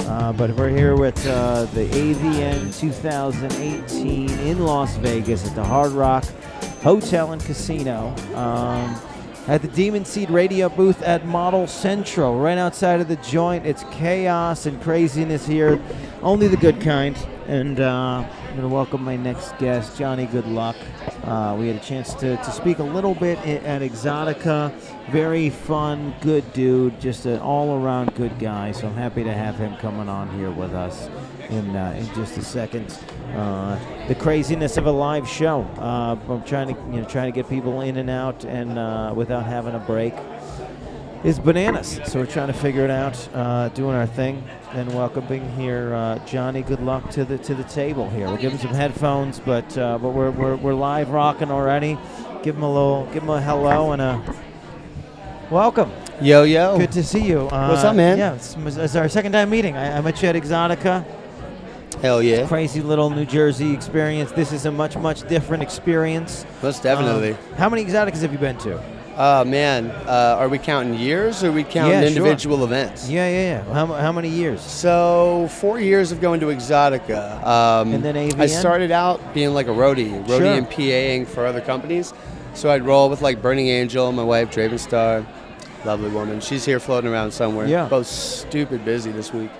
But we're here with the AVN 2018 in Las Vegas at the Hard Rock Hotel and Casino. At the Demon Seed radio booth at Model Central, right outside of the joint. It's chaos and craziness here, only the good kind. And I'm going to welcome my next guest, Johnny Goodluck. We had a chance to speak a little bit at Exotica. Very fun, good dude, just an all-around good guy. So I'm happy to have him coming on here with us in just a second. The craziness of a live show. I'm trying to get people in and out and without having a break is bananas. So we're trying to figure it out, doing our thing, and welcoming here Johnny Goodluck to the table here. We'll give him some headphones, but we're live rocking already. Give him a hello and a welcome. Yo. Good to see you. What's up, man? Yeah, it's our second time meeting. I met you at Exotica. Hell yeah. It's a crazy little New Jersey experience. This is a much different experience. Most definitely. How many Exoticas have you been to? Man, are we counting years or are we counting individual events? Yeah. How many years? So 4 years of going to Exotica. And then AVN? I started out being like a roadie and PAing for other companies. So I'd roll with like Burning Angel, my wife, Draven Star, lovely woman. She's here floating around somewhere. Yeah. Both stupid busy this week.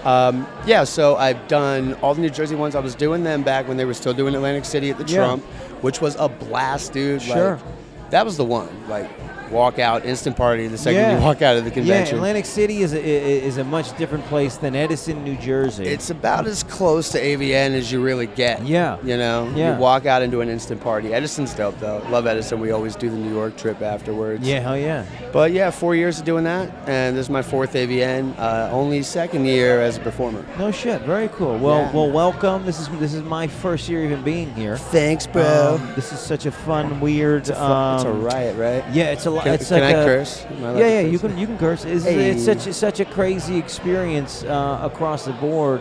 So I've done all the New Jersey ones. I was doing them back when they were still doing Atlantic City at the Trump, which was a blast, dude. Sure. Like, that was the one. Like, walk out, instant party the second you walk out of the convention. Yeah, Atlantic City is a much different place than Edison, New Jersey. It's about as close to AVN as you really get. Yeah. You know? Yeah. You walk out into an instant party. Edison's dope, though. Love Edison. We always do the New York trip afterwards. Yeah, hell yeah. But yeah, 4 years of doing that, and this is my fourth AVN. Only second year as a performer. No shit. Very cool. Well, welcome. This is my first year even being here. Thanks, bro. This is such a fun, weird. It's a riot, right? Yeah, it's a lot. Can I curse? Yeah, you can curse. It's such a crazy experience across the board,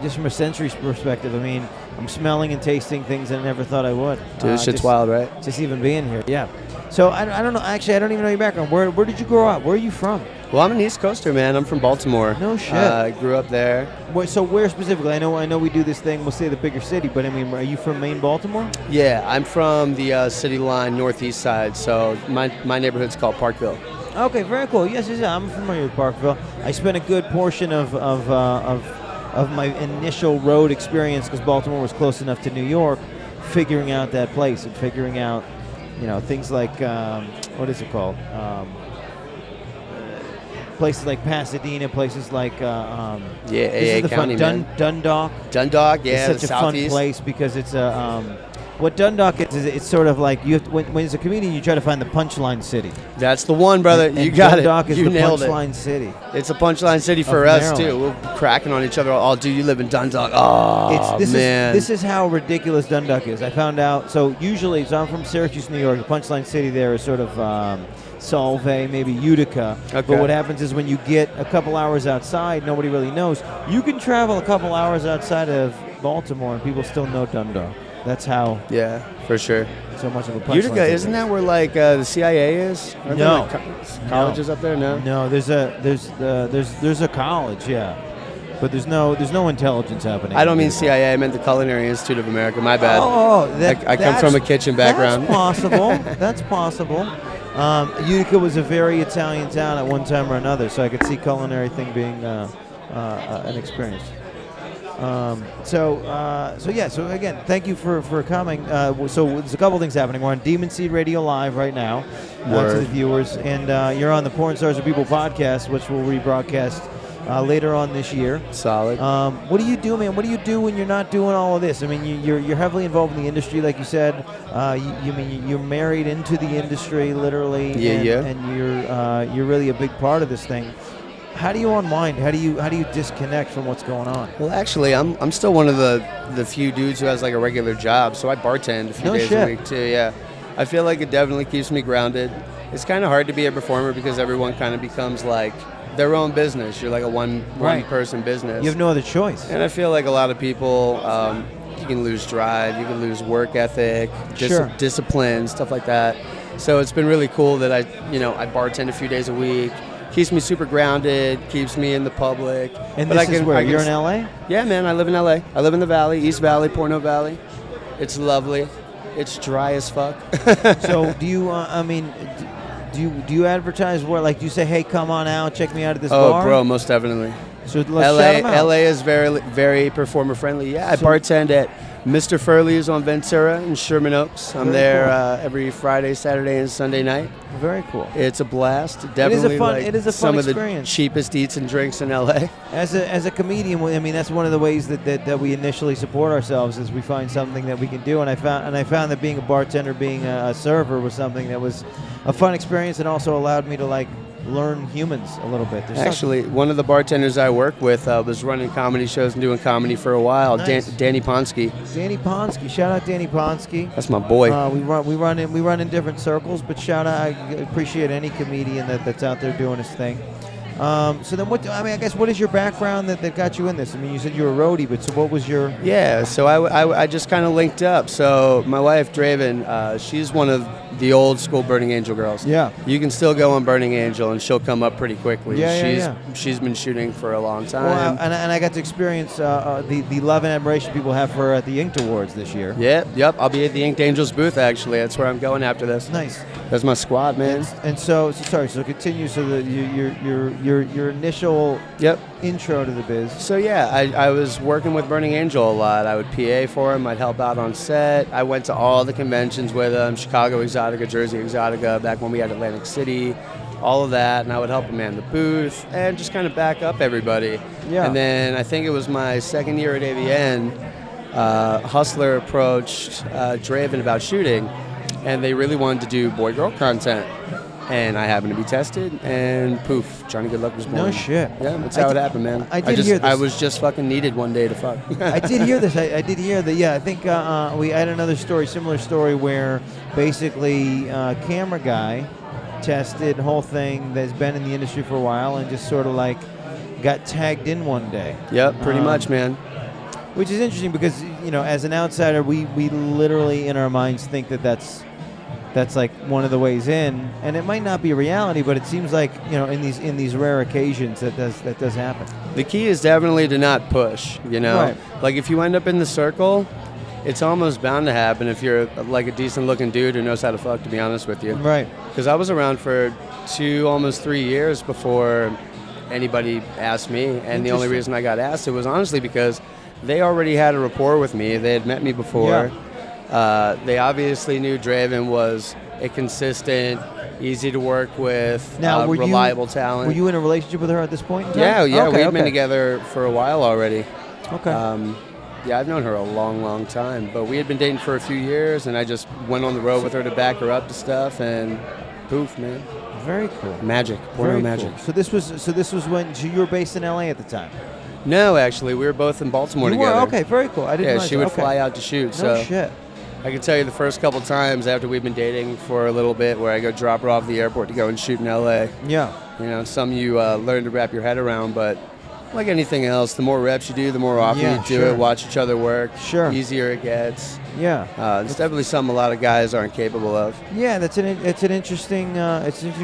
just from a sensory perspective. I mean, I'm smelling and tasting things I never thought I would. Dude, this shit's wild, right? Just even being here, yeah. So I don't know. Actually, I don't even know your background. Where did you grow up? Where are you from? Well, I'm an East Coaster, man. I'm from Baltimore. No shit. I grew up there. So where specifically? I know we do this thing. We'll say the bigger city, but I mean, are you from Maine, Baltimore? Yeah, I'm from the city line northeast side. So my neighborhood's called Parkville. Okay, very cool. Yes, I'm familiar with Parkville. I spent a good portion of my initial road experience, because Baltimore was close enough to New York, figuring out that place and figuring out, things like what is it called? Places like Pasadena, places like AA County, Dundalk. Dundalk, yeah, it's such a fun place because it's what Dundalk is it's sort of like you have to, when as a comedian you try to find the punchline city. That's the one, brother. And you got Dundalk it. You nailed it. Punchline city. It's a punchline city for us too. We're cracking on each other. Oh, dude, you live in Dundalk. Oh, man. This is how ridiculous Dundalk is. I found out. So usually, I'm from Syracuse, New York. The punchline city there is sort of Solvay, maybe Utica. Okay. But what happens is when you get a couple hours outside, nobody really knows. You can travel a couple hours outside of Baltimore, and people still know Dundalk. That's how. Yeah, for sure. So much of a punchline. Utica, isn't that where like the CIA is? Aren't there, No. like, colleges up there? No. There's a college, yeah, but there's no intelligence happening. I don't mean CIA. I meant the Culinary Institute of America. My bad. I come from a kitchen background. That's possible. That's possible. Utica was a very Italian town at one time or another, so I could see culinary thing being an experience. So again, thank you for coming. So there's a couple things happening. We're on Demon Seed Radio Live right now, to the viewers, and you're on the Porn Stars of People podcast, which will rebroadcast later on this year. Solid. What do you do, man? What do you do when you're not doing all of this? I mean, you're heavily involved in the industry, like you said. You're married into the industry, literally. And you're really a big part of this thing. How do you unwind? How do you disconnect from what's going on? Well, actually, I'm still one of the few dudes who has like a regular job, so I bartend a few days a week too. Yeah, I feel like it definitely keeps me grounded. It's kind of hard to be a performer because everyone kind of becomes like their own business. You're like a one person business. You have no other choice. And I feel like a lot of people, you can lose drive, you can lose work ethic, discipline, stuff like that. So it's been really cool that I bartend a few days a week. keeps me super grounded, keeps me in the public. And this is where? You're in L.A.? Yeah, man, I live in L.A. I live in the Valley, East Valley, Porno Valley. It's lovely. It's dry as fuck. So do you, do you advertise where, like, do you say, hey, come on out, check me out at this bar? Oh, bro, most definitely. So let's shout 'em out. LA is very, very performer friendly. Yeah, I bartend at Mr. Furley's on Ventura in Sherman Oaks. I'm there every Friday, Saturday, and Sunday night. Very cool. It's a blast. Definitely it is a fun some experience. Of the cheapest eats and drinks in LA. As a comedian, I mean, that's one of the ways that we initially support ourselves, is we find something that we can do. And I found that being a bartender, being a server, was something that was a fun experience, and also allowed me to, like, learn humans a little bit. Actually, one of the bartenders I work with was running comedy shows and doing comedy for a while. Nice. Danny Ponsky. Danny Ponsky, shout out Danny Ponsky. That's my boy. We run in different circles, but shout out. I appreciate any comedian that's out there doing his thing. So then, I guess, what is your background that got you in this? I mean, you said you were a roadie, but so what was your? Yeah, so I just kind of linked up. So my wife Draven, she's one of the old school Burning Angel girls. Yeah. You can still go on Burning Angel and she'll come up pretty quickly. Yeah. She's been shooting for a long time. Well, and I got to experience the love and admiration people have for her at the Inked Awards this year. Yep. I'll be at the Inked Angels booth, actually. That's where I'm going after this. Nice. That's my squad, man. And so continue. So your initial intro to the biz. So yeah, I was working with Burning Angel a lot. I would PA for him. I'd help out on set. I went to all the conventions with him, Chicago Exotica, Jersey Exotica, back when we had Atlantic City, all of that, and I would help him man the booth and just kind of back up everybody. Yeah. And then I think it was my second year at AVN, Hustler approached Draven about shooting, and they really wanted to do boy-girl content. And I happened to be tested, and poof, Johnny Goodluck was born. No shit. Yeah, that's how it happened, man. I did hear this. I was just fucking needed one day to fuck. I did hear this. I did hear that. Yeah, I think we had another story, similar story, where basically camera guy tested, whole thing that's been in the industry for a while, and just sort of like got tagged in one day. Yep, pretty much, man. Which is interesting because, you know, as an outsider, we literally in our minds think that's like one of the ways in, and it might not be a reality, but it seems like, you know, in these rare occasions that does happen. The key is definitely to not push, you know. Right. Like if you end up in the circle, it's almost bound to happen if you're like a decent looking dude who knows how to fuck, to be honest with you. Right. Because I was around for almost 3 years before anybody asked me, and the only reason I got asked, it was honestly because they already had a rapport with me. They had met me before. Yeah. They obviously knew Draven was a consistent, easy to work with, reliable talent. Were you in a relationship with her at this point in time? Yeah, we've been together for a while already. Okay. Yeah, I've known her a long, long time, but we had been dating for a few years, and I just went on the road with her to back her up to stuff, and poof, man. Very cool. Magic, porno magic. Cool. So this was when you were based in LA at the time. No, actually, we were both in Baltimore together. You were? Okay, very cool. I didn't realize she would fly out to shoot. No shit. I can tell you the first couple times after we've been dating for a little bit where I go drop her off at the airport to go and shoot in LA. Yeah. You know, some you learn to wrap your head around, but like anything else, the more reps you do, the more often you do it, watch each other work, easier it gets. Yeah. It's definitely something a lot of guys aren't capable of. Yeah, it's an interesting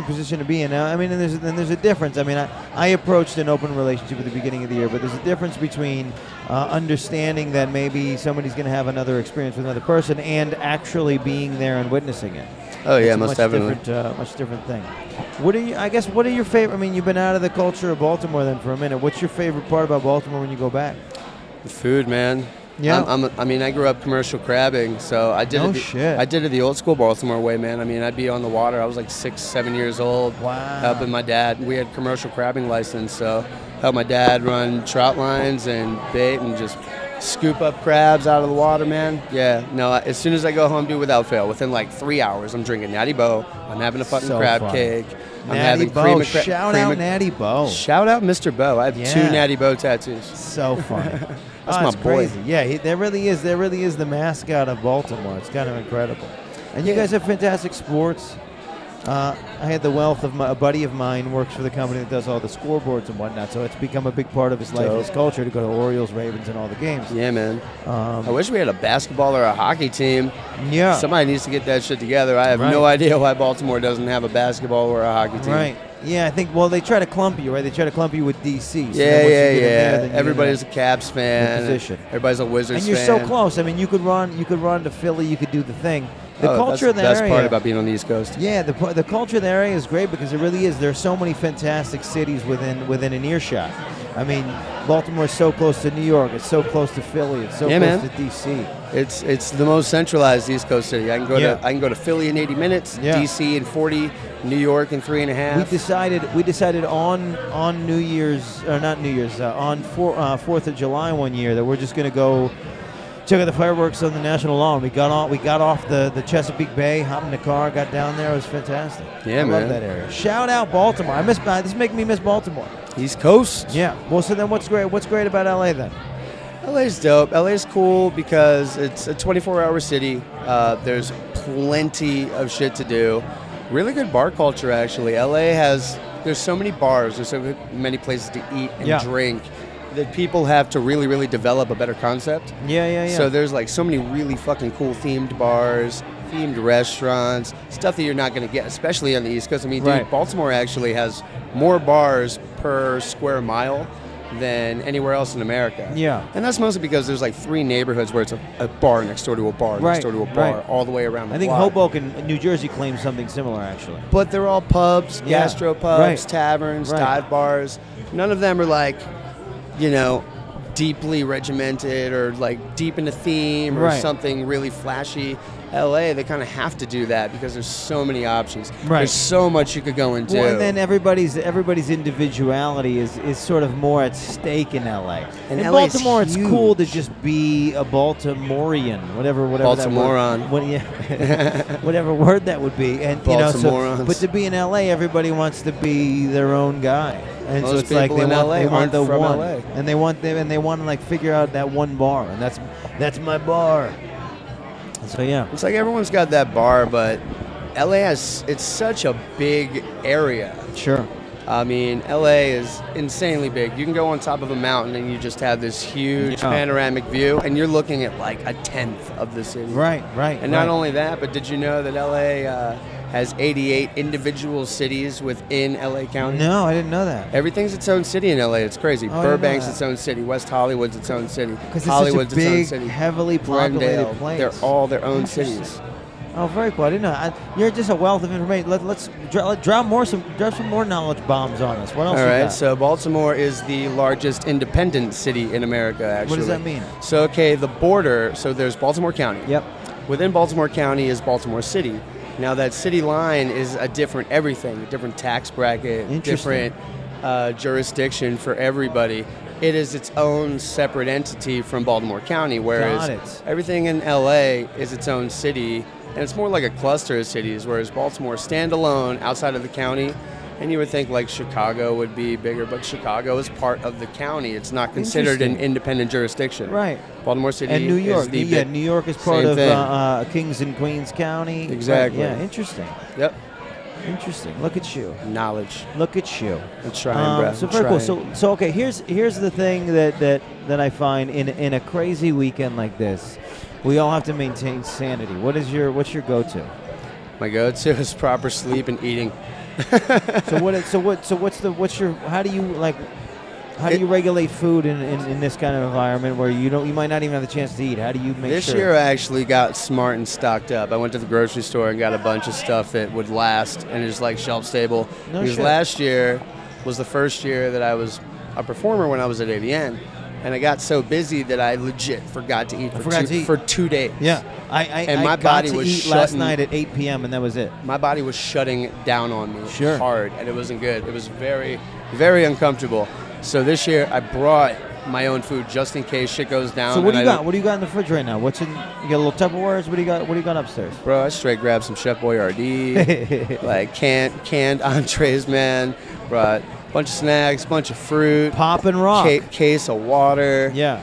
position to be in. Now, I mean, and there's a difference. I mean, I approached an open relationship at the beginning of the year, but there's a difference between understanding that maybe somebody's going to have another experience with another person and actually being there and witnessing it. Oh yeah, most definitely. Much different thing. What are your favorite? I mean, you've been out of the culture of Baltimore then for a minute. What's your favorite part about Baltimore when you go back? The food, man. Yeah. I grew up commercial crabbing, so I did I did it the old school Baltimore way, man. I mean, I'd be on the water. I was like 6, 7 years old. Wow. Helping my dad. We had commercial crabbing license, so helped my dad run trout lines and bait and just scoop up crabs out of the water, man. Yeah. No, as soon as I go home, do it without fail. Within like 3 hours, I'm drinking Natty Bo. I'm having a fucking crab cake. I'm having Bo. Shout out Natty Bo. Shout out Mr. Bo. I have 2 Natty Bo tattoos. So funny. That's my boy. Crazy. Yeah, there really is the mascot of Baltimore. It's kind of incredible. And you guys have fantastic sports. I had the wealth of a buddy of mine works for the company that does all the scoreboards and whatnot, so it's become a big part of his life and his culture to go to Orioles, Ravens, and all the games. Yeah, man. I wish we had a basketball or a hockey team. Yeah. Somebody needs to get that shit together. I have no idea why Baltimore doesn't have a basketball or a hockey team. Right. Yeah, I think. Well, they try to clump you, right? They try to clump you with DC. So Yeah. Everybody's a Caps fan. Everybody's a Wizards fan. And you're so close. I mean, you could run to Philly. You could do the thing. The culture of that area. That's part about being on the East Coast. Yeah, the culture of the area is great because it really is. There's so many fantastic cities within an earshot. I mean, Baltimore is so close to New York. It's so close to Philly. It's so close to DC. It's the most centralized East Coast city. I can go to Philly in 80 minutes, DC in 40, New York in 3.5. We decided on New Year's or not New Year's on 4th of July one year that we're just going to go check out the fireworks on the National Lawn. We got off the Chesapeake Bay, hopped in the car, got down there. It was fantastic. Yeah, I man. love that area. Shout out Baltimore. This is making me miss Baltimore. East Coast. Yeah. Well, so then what's great? What's great about LA then? LA's dope. LA's cool because it's a 24-hour city. There's plenty of shit to do. Really good bar culture, actually. There's so many bars. There's so many places to eat and drink that people have to really, really develop a better concept. Yeah. So there's like so many really fucking cool themed bars, themed restaurants, stuff that you're not going to get, especially on the East Coast. I mean, dude, Baltimore actually has more bars per square mile than anywhere else in America. Yeah. And that's mostly because there's like 3 neighborhoods where it's a bar next door to a bar, next door to a bar, all the way around the block. I think Hoboken, New Jersey claims something similar, actually. But they're all pubs, gastropubs, taverns, dive bars. None of them are like, deeply regimented or like deep in a theme or something really flashy. LA, they kind of have to do that because there's so many options. There's so much you could go and do. Well, and then everybody's individuality is sort of more at stake in LA. And in Baltimore, it's cool to just be a Baltimorean, whatever Baltimorean. Whatever word that would be. And but to be in LA, everybody wants to be their own guy. And most so it's like they want the one, LA. and they want to like figure out that one bar, and that's my bar. So it's like everyone's got that bar, but LA it's such a big area. Sure. I mean, LA is insanely big. You can go on top of a mountain and you just have this huge panoramic view, and you're looking at like a tenth of the city. Right. And not only that, but did you know that LA has 88 individual cities within LA County? No, I didn't know that. Everything's its own city in LA. It's crazy. Burbank's its own city. West Hollywood's its own city. Hollywood's its own city. Heavily populated place. They're all their own cities. Oh, very cool. I didn't know. You're just a wealth of information. Let's drop some more knowledge bombs on us. What else? All right. So Baltimore is the largest independent city in America. Actually. What does that mean? So the border. So there's Baltimore County. Yep. Within Baltimore County is Baltimore City. Now that city line is a different everything, a different tax bracket, different jurisdiction for everybody. It is its own separate entity from Baltimore County, whereas everything in LA is its own city, and it's more like a cluster of cities, whereas Baltimore is standalone outside of the county. And you would think like Chicago would be bigger, but Chicago is part of the county. It's not considered an independent jurisdiction. Right. Baltimore City and New York. is New York is part of Kings and Queens County. Exactly. Right. Yeah, interesting. Yep. Interesting. Look at you. Knowledge. Look at you. I'm trying, bro. So very cool. So okay, here's the thing that I find in a crazy weekend like this, we all have to maintain sanity. What's your go-to? My go-to is proper sleep and eating. How do you regulate food in this kind of environment where you might not even have the chance to eat? How do you make this sure? Year I actually got smart and stocked up. I went to the grocery store and got a bunch of stuff that would last and is like shelf stable. Because last year was the first year that I was a performer when I was at AVN. And I got so busy that I legit forgot to eat for 2 days. Yeah, my body was eat last night at 8 p.m. and that was it. My body was shutting down on me hard, and it wasn't good. It was very, very uncomfortable. So this year I brought my own food just in case shit goes down. So what do you got? What do you got in the fridge right now? You got a little Tupperwares? What do you got upstairs? Bro, I straight grabbed some Chef Boyardee, like canned entrees, man. Brought bunch of snacks, bunch of fruit, pop and rock, case of water. Yeah,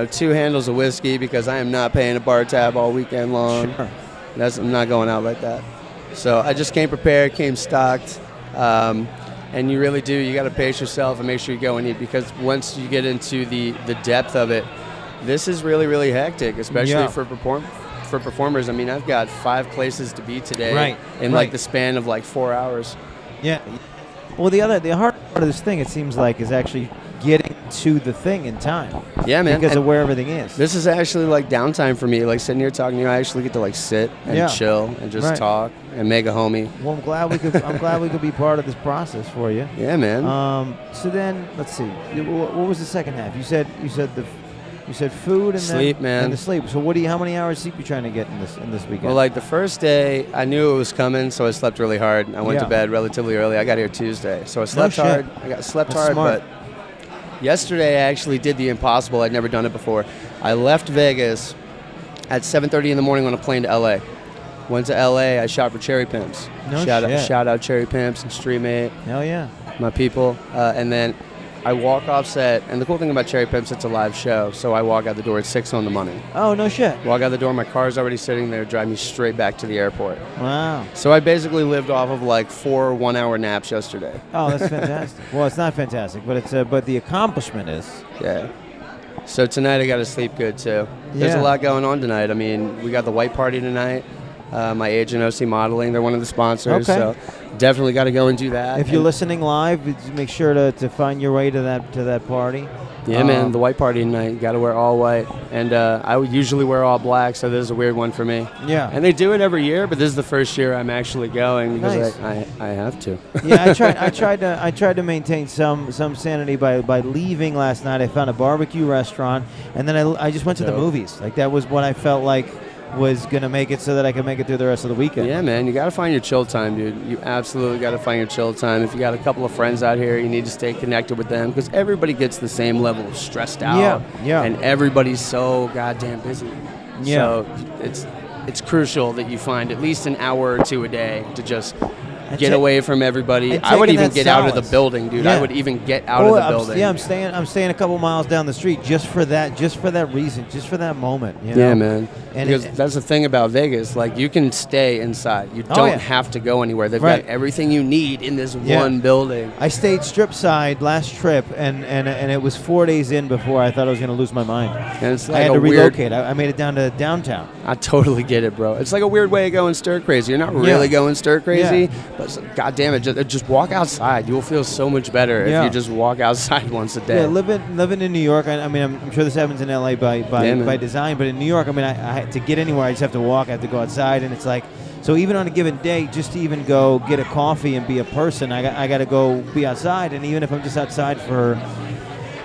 2 handles of whiskey because I am not paying a bar tab all weekend long. Sure. I'm not going out like that. So I just came prepared, came stocked, and you really do. You got to pace yourself and make sure you go and eat because once you get into the depth of it, this is really, really hectic, especially for performers. I mean, I've got 5 places to be today in like the span of like 4 hours. Yeah. Well, the hard part of this thing, it seems like, is actually getting to the thing in time. Yeah, man. Because of where everything is. This is actually like downtime for me. Like sitting here talking to you, I actually get to like sit and chill and just talk and make a homie. Well, I'm glad we could be part of this process for you. Yeah, man. So then, let's see. What was the second half? You said food and sleep, man. And the sleep. So how many hours sleep you trying to get in this weekend? Well, like the first day, I knew it was coming, so I slept really hard. I went to bed relatively early. I got here Tuesday, so I slept hard. Slept hard, smart. but yesterday I actually did the impossible. I'd never done it before. I left Vegas at 7:30 in the morning on a plane to LA. Went to LA. I shot for Cherry Pimps. Shout out Cherry Pimps and Street Mate. Hell yeah, my people. And then I walk off set, and the cool thing about Cherry Pimps, it's a live show, so I walk out the door at 6 on the money. Oh, no shit. Walk out the door, my car's already sitting there, drive me straight back to the airport. Wow. So I basically lived off of like 4 one-hour naps yesterday. Oh, that's fantastic. Well, it's not fantastic, but the accomplishment is. Yeah. So tonight I got to sleep good, too. There's a lot going on tonight. I mean, we got the white party tonight. My agent, OC Modeling, they're one of the sponsors. Okay. So definitely got to go and do that. If you're listening live, make sure to find your way to that party. Yeah, man, the white party tonight. You got to wear all white. And I would usually wear all black, so this is a weird one for me. Yeah. And they do it every year, but this is the first year I'm actually going because nice. I have to. Yeah, I tried to maintain some sanity by leaving last night. I found a barbecue restaurant, and then I just went to the movies. Like that was what I felt like was going to make it so that I could make it through the rest of the weekend. Yeah, man. You got to find your chill time, dude. You absolutely got to find your chill time. If you got a couple of friends out here, you need to stay connected with them because everybody gets the same level of stressed out. Yeah. And everybody's so goddamn busy. Yeah. So it's crucial that you find at least an hour or two a day to just get away from everybody. I would even get out of the building, dude. I would even get out of the building. I'm staying a couple miles down the street just for that reason, just for that moment. You know? Yeah, man. And because that's the thing about Vegas. Like, you can stay inside. You don't have to go anywhere. They've got everything you need in this one building. I stayed strip side last trip, and it was 4 days in before I thought I was going to lose my mind. And it's like I had to relocate. I made it down to downtown. I totally get it, bro. It's like a weird way of going stir crazy. You're not really going stir crazy, but God damn it, just walk outside. You'll feel so much better if you just walk outside once a day. Yeah, living in New York. I mean, I'm sure this happens in LA by design, but in New York, I mean, I to get anywhere, I just have to walk. I have to go outside, and it's like, so even on a given day, just to even go get a coffee and be a person, I got to go be outside. And even if I'm just outside for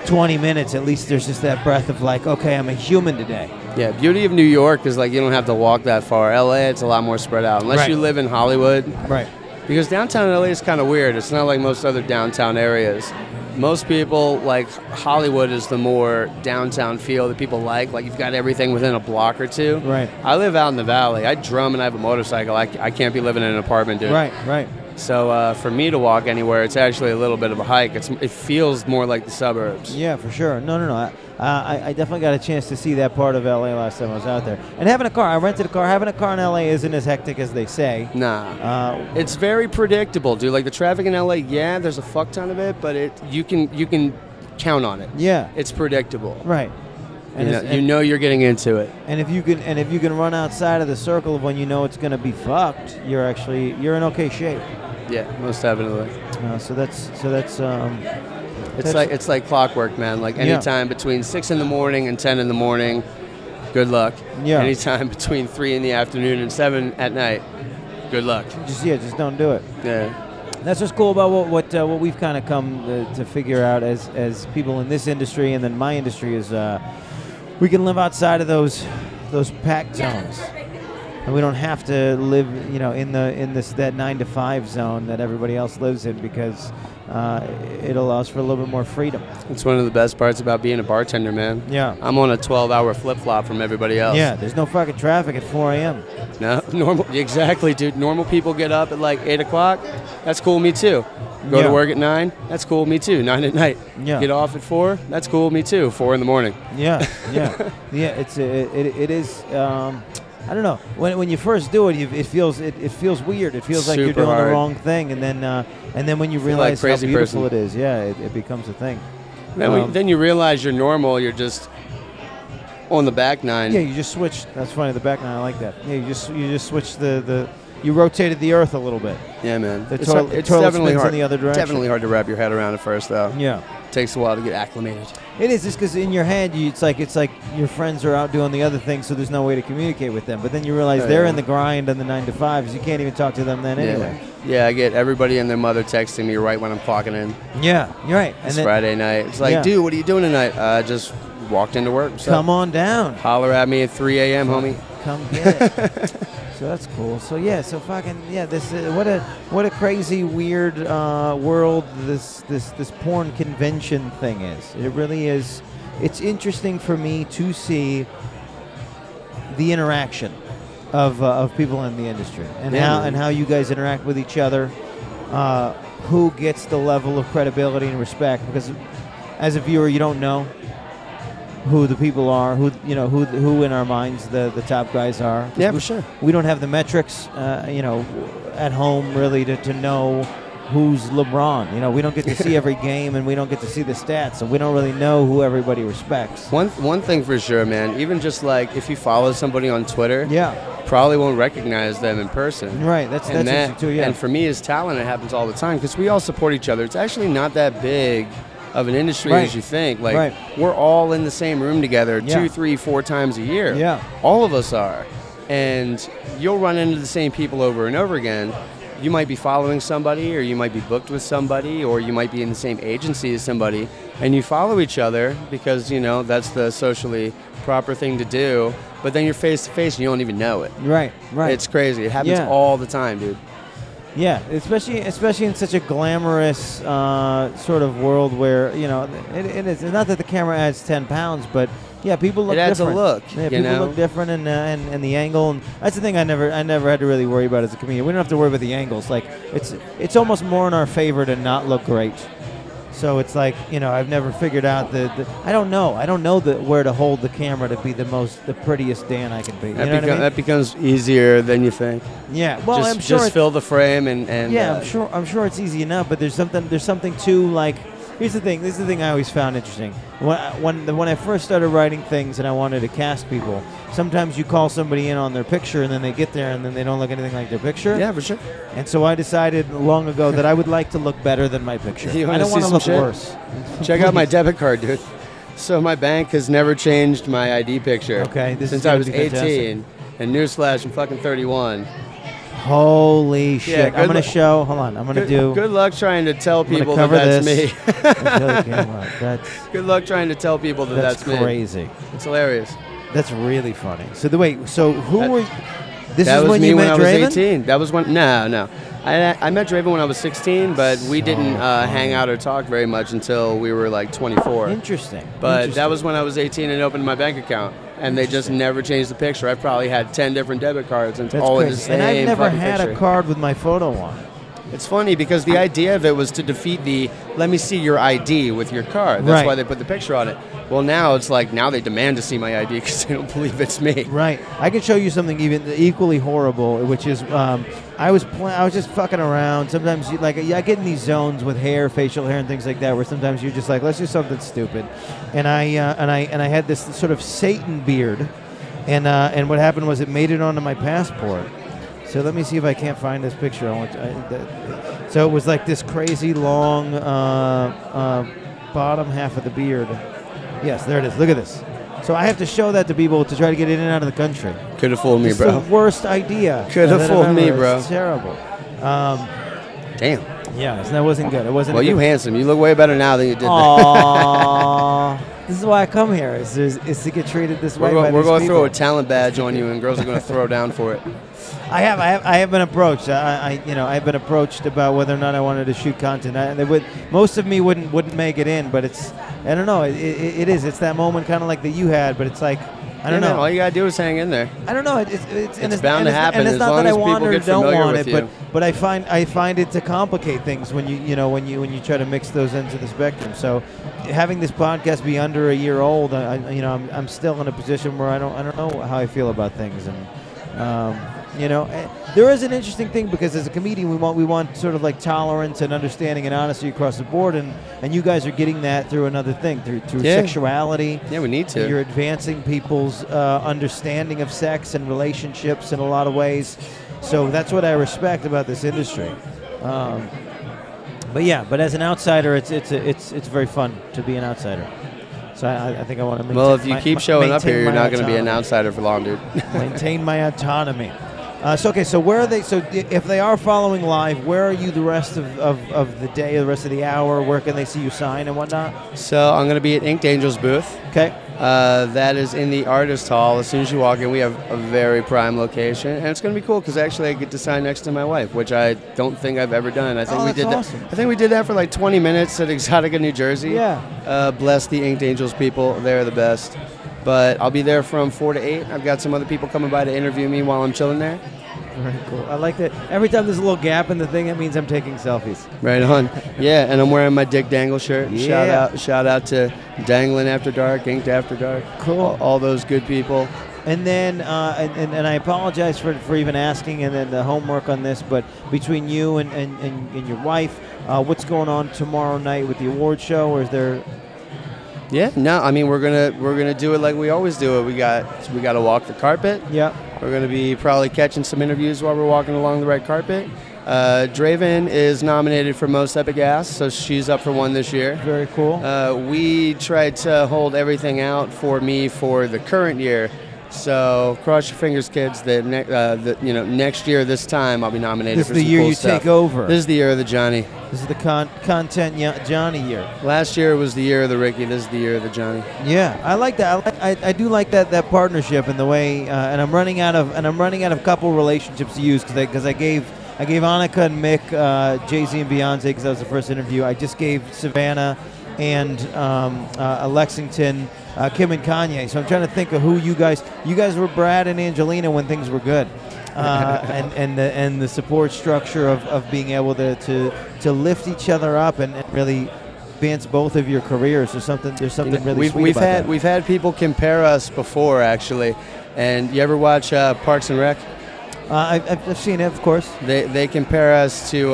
20 minutes, at least there's just that breath of like, okay, I'm a human today. Yeah, beauty of New York is like you don't have to walk that far. LA, it's a lot more spread out, unless you live in Hollywood. Right. Because downtown LA is kind of weird. It's not like most other downtown areas. Most people, like, Hollywood is the more downtown feel that people like. Like, you've got everything within a block or two. Right. I live out in the valley. I drum and I have a motorcycle. I can't be living in an apartment, dude. Right. So for me to walk anywhere, it's actually a little bit of a hike. It feels more like the suburbs. Yeah, for sure. No. I definitely got a chance to see that part of LA last time I was out there. And having a car, I rented a car. Having a car in LA isn't as hectic as they say. Nah. It's very predictable, dude. Like the traffic in LA, there's a fuck ton of it, but you can count on it. Yeah. It's predictable. Right. And you know you're getting into it. And if you can run outside of the circle of when you know it's going to be fucked, you're in okay shape. Yeah, most definitely. So that's it's like clockwork, man. Like anytime between 6 in the morning and 10 in the morning, good luck. Yeah. Anytime between 3 in the afternoon and 7 at night, good luck. Just don't do it. Yeah. That's what's cool about what we've kind of come to figure out as people in this industry, and then my industry is we can live outside of those packed zones. And we don't have to live, in that 9 to 5 zone that everybody else lives in, because it allows for a little bit more freedom. It's one of the best parts about being a bartender, man. Yeah. I'm on a 12-hour flip-flop from everybody else. Yeah, there's no fucking traffic at 4 a.m. No, exactly, dude. Normal people get up at like 8 o'clock. That's cool, me too. Go to work at 9. That's cool, me too. 9 at night. Yeah. Get off at 4. That's cool, me too. 4 in the morning. Yeah. It is. I don't know. When you first do it, it feels weird. It feels like you're doing the wrong thing, and then when you realize how beautiful it is, it becomes a thing. Then you realize you're normal. You're just on the back nine. Yeah, you just switch. That's funny. The back nine, I like that. Yeah, you just switch the you rotated the earth a little bit. Yeah, man. The It's toilet definitely spins hard. in the other direction. Definitely hard to wrap your head around at first, though. Yeah. It takes a while to get acclimated. It is just because in your head, it's like your friends are out doing the other thing, so there's no way to communicate with them. But then you realize they're in the grind and the 9 to 5s. You can't even talk to them then anyway. Yeah, I get everybody and their mother texting me right when I'm clocking in. Yeah, you're right. It's Friday night. It's like, dude, what are you doing tonight? Just walked into work. So come on down. Holler at me at 3 a.m., homie. Come get it. So that's cool. So yeah, so fucking yeah. This what a crazy weird world this porn convention thing is. It really is. It's interesting for me to see the interaction of people in the industry and how you guys interact with each other. Who gets the level of credibility and respect? Because as a viewer, you don't know who the people are, who in our minds the top guys are. Yeah, for sure. We don't have the metrics, at home really to know who's LeBron. We don't get to see every game, and we don't get to see the stats, so we don't really know who everybody respects. One thing for sure, man. Even just like if you follow somebody on Twitter, probably won't recognize them in person. Right. That's interesting too. Yeah. And for me as talent, it happens all the time because we all support each other. It's actually not that big of an industry as you think. Like we're all in the same room together 2, 3, 4 times a year. Yeah. All of us are. And you'll run into the same people over and over again. You might be following somebody, or you might be booked with somebody, or you might be in the same agency as somebody, and you follow each other because, that's the socially proper thing to do, but then you're face to face and you don't even know it. Right. It's crazy. It happens all the time, dude. Yeah, especially in such a glamorous sort of world where it is. It's not that the camera adds 10 pounds, but people look different. It adds a look. Yeah, people look different, and the angle, and that's the thing I never had to really worry about as a comedian. We don't have to worry about the angles. Like it's almost more in our favor to not look great. So it's like, I've never figured out I don't know where to hold the camera to be the prettiest Dan I can be. That becomes easier than you think. Yeah, well, I'm sure just fill the frame and I'm sure it's easy enough, but there's something to like. Here's the thing. This is the thing I always found interesting. When I first started writing things and I wanted to cast people, sometimes you call somebody in on their picture and then they get there and then they don't look anything like their picture. Yeah, for sure. And so I decided long ago that I would like to look better than my picture. I don't want to look worse. Check out my debit card, dude. So my bank has never changed my ID picture. Okay, since I was 18. And newsflash, I'm fucking 31. Holy shit. I'm going to show. Hold on. I'm going to do. Good luck trying to tell people that's me. Good luck trying to tell people that's me. That's crazy. It's hilarious. That's really funny. So who were? This that is was when me you when met I was Draven? 18. That was when. No. I met Draven when I was 16, but we didn't hang out or talk very much until we were like 24. Interesting. But that was when I was 18 and opened my bank account. And they just never changed the picture. I probably had 10 different debit cards and all in the same. And I've never had picture. a card with my photo on it. It's funny because the idea of it was to defeat the let me see your ID with your card. That's why they put the picture on it. Well, now it's like now they demand to see my ID because they don't believe it's me. Right. I can show you something even equally horrible, which is I was just fucking around. Sometimes I get in these zones with hair, facial hair, and things like that, where sometimes you're just like, let's do something stupid. And I had this sort of Satan beard, and what happened was it made it onto my passport. So let me see if I can't find this picture. So it was like this crazy long bottom half of the beard. Yes, there it is. Look at this. So I have to show that to people to try to get in and out of the country. Could have fooled me, bro. It's the worst idea. Could have fooled me, bro. It's terrible. Damn. Yeah, so that wasn't good. It wasn't. Well, you handsome. You look way better now than you did. Aww. This is why I come here. Is to get treated this way. We're going to throw a talent badge on you, and girls are going to throw down for it. I have been approached. I've been approached about whether or not I wanted to shoot content. Most of me wouldn't make it in, but I don't know. It is. It's that moment kind of like that you had, but it's like I don't know. All you gotta do is hang in there. I don't know. It's bound to happen. And it's as not long that I as want people or get don't familiar want with it, you. but I find it to complicate things when you try to mix those ends of the spectrum. So having this podcast be under a year old, I'm still in a position where I don't know how I feel about things, and there is an interesting thing because as a comedian we want sort of like tolerance and understanding and honesty across the board, and you guys are getting that through another thing, through sexuality. Yeah, we need to. You're advancing people's understanding of sex and relationships in a lot of ways. So that's what I respect about this industry. But yeah, but as an outsider, it's very fun to be an outsider. So I think I want to maintain. Well, if you keep showing up here, you're not going to be an outsider for long, dude. Maintain my autonomy. So where are they? So if they are following live, where are you the rest of the day, the rest of the hour? Where can they see you sign and whatnot? So I'm going to be at Inked Angel's booth. Okay. That is in the Artist Hall. As soon as you walk in, we have a very prime location, and it's going to be cool because actually I get to sign next to my wife, which I don't think I've ever done. I think we did awesome. that. I think we did that for like 20 minutes at Exotica, New Jersey. Yeah. Bless the Inked Angels people; they're the best. But I'll be there from 4 to 8. I've got some other people coming by to interview me while I'm chilling there. Very cool. I like that. Every time there's a little gap in the thing, it means I'm taking selfies. Right on. Yeah, and I'm wearing my Dick Dangle shirt. Yeah. Shout out to Dangling After Dark, Inked After Dark. Cool. All those good people. And then, and I apologize for even asking and then the homework on this, but between you and your wife, what's going on tomorrow night with the award show? Or is there? Yeah, no, I mean we're gonna do it like we always do it. We got to walk the carpet. Yep. We're gonna be probably catching some interviews while we're walking along the red carpet. Draven is nominated for Most Epic Ass, so she's up for one this year. Very cool. We tried to hold everything out for me for the current year. So cross your fingers, kids. That next year, this time, I'll be nominated for some cool stuff. This is the year you take over. This is the year of the Johnny. This is the content Johnny year. Last year was the year of the Ricky. This is the year of the Johnny. Yeah, I like that. I do like that partnership and the way. And I'm running out of couple relationships to use because I gave Annika and Mick, Jay-Z and Beyonce because that was the first interview. I just gave Savannah and Lexington, Kim and Kanye. So I'm trying to think of who you guys were Brad and Angelina when things were good. And the support structure of being able to lift each other up and really advance both of your careers. There's something really sweet about that. We've had people compare us before, actually. And you ever watch Parks and Rec? I've seen it, of course. They compare us to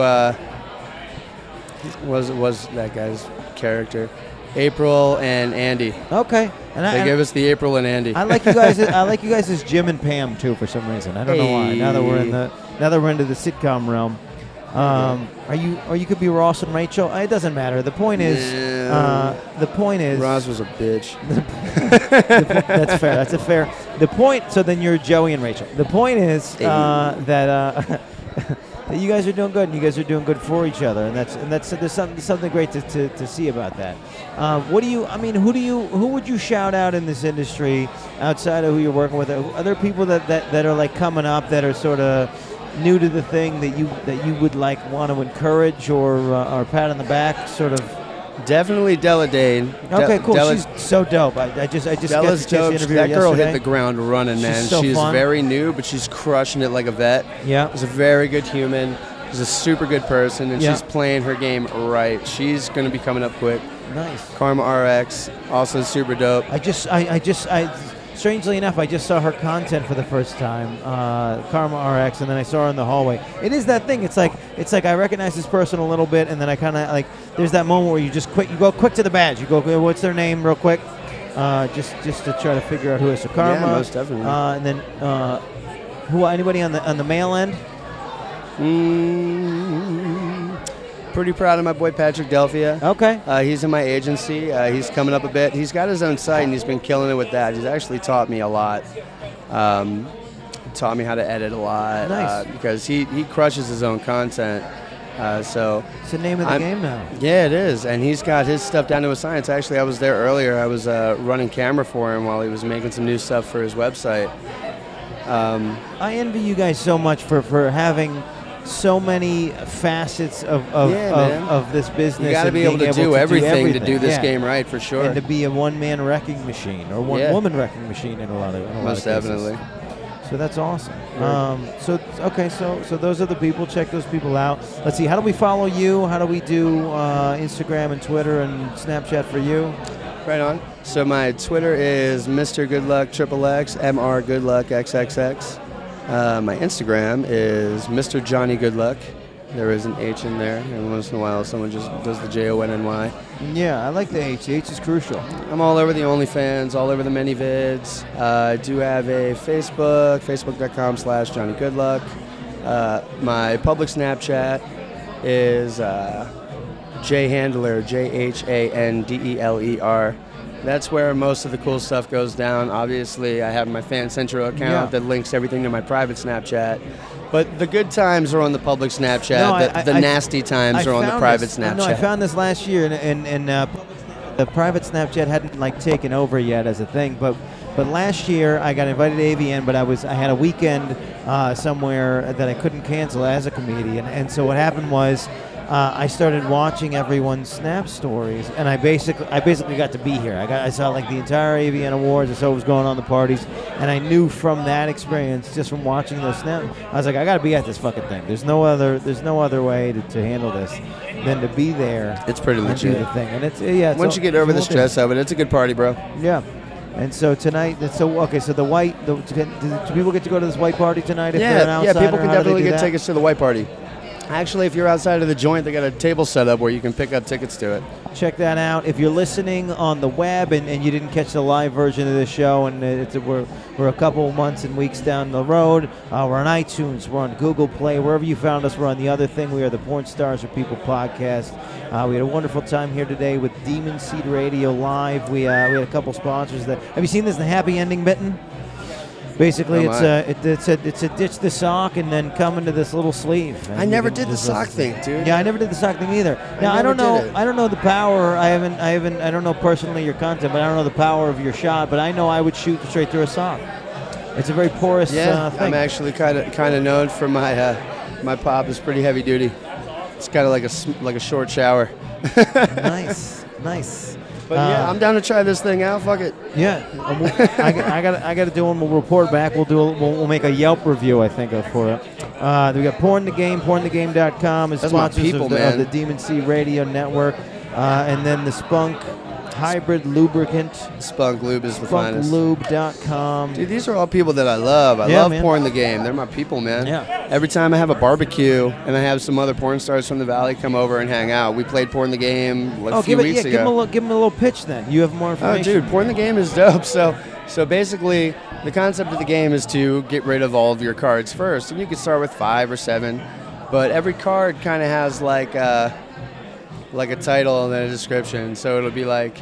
was that guy's character, April and Andy. Okay. They give us the April and Andy. I like you guys. I like you guys as Jim and Pam too for some reason. I don't know why. Now that we're into the sitcom realm, or you could be Ross and Rachel. It doesn't matter. The point is, Ross was a bitch. That's fair. That's a fair. The point. So then you're Joey and Rachel. The point is that you guys are doing good, and you guys are doing good for each other, and that's there's something great to see about that. Who would you shout out in this industry outside of who you're working with? Are there people that are like coming up that are sort of new to the thing that you would like want to encourage or pat on the back, sort of? Definitely Della Dane. Okay, cool. She's so dope. I just got Della's to interview her that girl yesterday. hit the ground running, man. She's very new, but she's crushing it like a vet. Yeah. She's a very good human. She's a super good person, and she's playing her game right. She's going to be coming up quick. Nice. Karma RX, also super dope. Strangely enough, I just saw her content for the first time, Karma RX, and then I saw her in the hallway. It is that thing. It's like I recognize this person a little bit, and then I kind of like. There's that moment where you go quick to the badge. You go, what's their name, real quick, just to try to figure out who is. So Karma, yeah, most definitely. And then anybody on the male end? Pretty proud of my boy Patrick Delphia. Okay. He's in my agency. He's coming up a bit. He's got his own site, and he's been killing it with that. He's actually taught me a lot. Taught me how to edit a lot. Nice. Because he crushes his own content. So it's the name of the game now. Yeah, it is. And he's got his stuff down to a science. Actually, I was there earlier. I was running camera for him while he was making some new stuff for his website. I envy you guys so much for having so many facets of this business. You got to be able to do everything to do this game right, for sure. And to be a one-man wrecking machine or one-woman wrecking machine in a lot of cases. Most definitely. So that's awesome. So those are the people. Check those people out. Let's see. How do we follow you? How do we do Instagram and Twitter and Snapchat for you? Right on. So my Twitter is Mr. Goodluck XXX, Mr. Goodluck XXX. My Instagram is Mr. Johnny Goodluck. There is an H in there. Every once in a while, someone just does the JONNY. Yeah, I like the H. The H is crucial. I'm all over the OnlyFans, all over the ManyVids. I do have a Facebook, facebook.com/Johnny Goodluck. My public Snapchat is jhandler, JHANDELER. That's where most of the cool stuff goes down. Obviously, I have my Fan Central account that links everything to my private Snapchat. But the good times are on the public Snapchat. The nasty times are on the private Snapchat. No, I found this last year, and the private Snapchat hadn't like taken over yet as a thing. But last year I got invited to AVN, but I had a weekend somewhere that I couldn't cancel as a comedian, and so what happened was. I started watching everyone's Snap stories, and I basically got to be here. I saw like the entire AVN Awards. I saw what was going on, the parties, and I knew from that experience, just from watching those Snap, I was like, I got to be at this fucking thing. There's no other way to handle this than to be there. It's pretty legit. Do the thing, and it's once you get over the stress of it, it's a good party, bro. Yeah. And so tonight, so do people get to go to this white party tonight? If they're an outsider? People can definitely get tickets to the white party. Actually, if you're outside of the joint, they got a table set up where you can pick up tickets to it. Check that out. If you're listening on the web and you didn't catch the live version of this show, and we're a couple months and weeks down the road, we're on iTunes, we're on Google Play, wherever you found us, we're on The Other Thing. We are the Porn Stars Are People podcast. We had a wonderful time here today with Demon Seed Radio Live. We had a couple sponsors. Have you seen this, the Happy Ending Mitten? Basically, it's a ditch the sock and then come into this little sleeve. I never did the sock thing, dude. Yeah, I never did the sock thing either. Now I don't know the power. I don't know personally your content, but I don't know the power of your shot. But I know I would shoot straight through a sock. It's a very porous thing. I'm actually kind of known for my my pop is pretty heavy duty. It's kind of like a short shower. Nice. But yeah, I'm down to try this thing out. Fuck it. Yeah, I got to do one. We'll report back. We'll make a Yelp review, I think, for it. We got Porn the Game. PornTheGame.com is sponsors of the Demon Seed Radio Network, and then the Spunk Hybrid Lubricant. Spunk Lube is the finest. SpunkLube.com. Dude, these are all people that I love. I love Porn the Game. They're my people, man. Yeah. Every time I have a barbecue and I have some other porn stars from the Valley come over and hang out, we played Porn the Game a few weeks ago. Give them a little pitch then. You have more information. Oh, dude, Porn the Game is dope. So basically, the concept of the game is to get rid of all of your cards first. And you can start with 5 or 7. But every card kind of has like a title and then a description. So it'll be like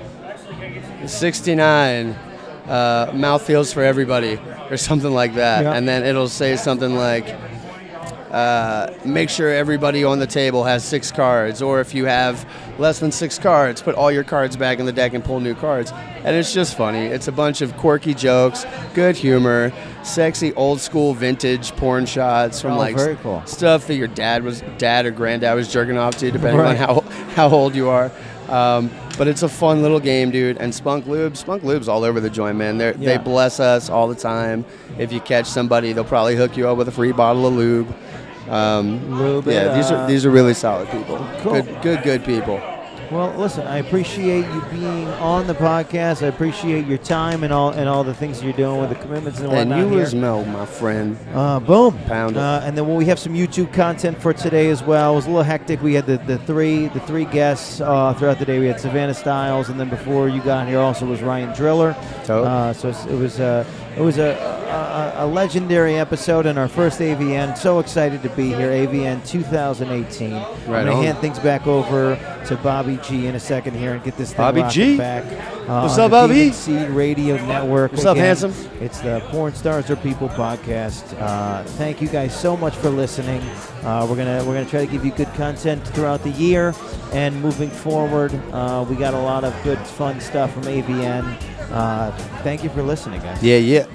69 mouthfeels for everybody or something like that. Yeah. And then it'll say something like make sure everybody on the table has 6 cards, or if you have less than 6 cards, put all your cards back in the deck and pull new cards. And it's just funny. It's a bunch of quirky jokes, good humor, sexy old school vintage porn shots from very cool. stuff that your dad or granddad was jerking off to, depending on how old you are. But it's a fun little game, dude. And Spunk Lube's all over the joint, man. They bless us all the time. If you catch somebody, they'll probably hook you up with a free bottle of lube. These are really solid people. Cool. Good people. Well, listen, I appreciate you being on the podcast. I appreciate your time and all the things you're doing with the commitments and whatnot. And you as well, my friend. Boom. Pound it. And then we have some YouTube content for today as well. It was a little hectic. We had the three guests throughout the day. We had Savannah Styles, and then before you got here also was Ryan Driller. So it was a legendary episode in our first AVN. So excited to be here. AVN 2018. Right. I'm going to hand things back over to Bobby G in a second here and get this thing rocking back. What's up, Bobby? Demon Seed Radio Network. What's up, handsome? It's the Porn Stars Are People podcast. Thank you guys so much for listening. We're gonna try to give you good content throughout the year, and moving forward, we got a lot of good fun stuff from AVN. Thank you for listening, guys. Yeah.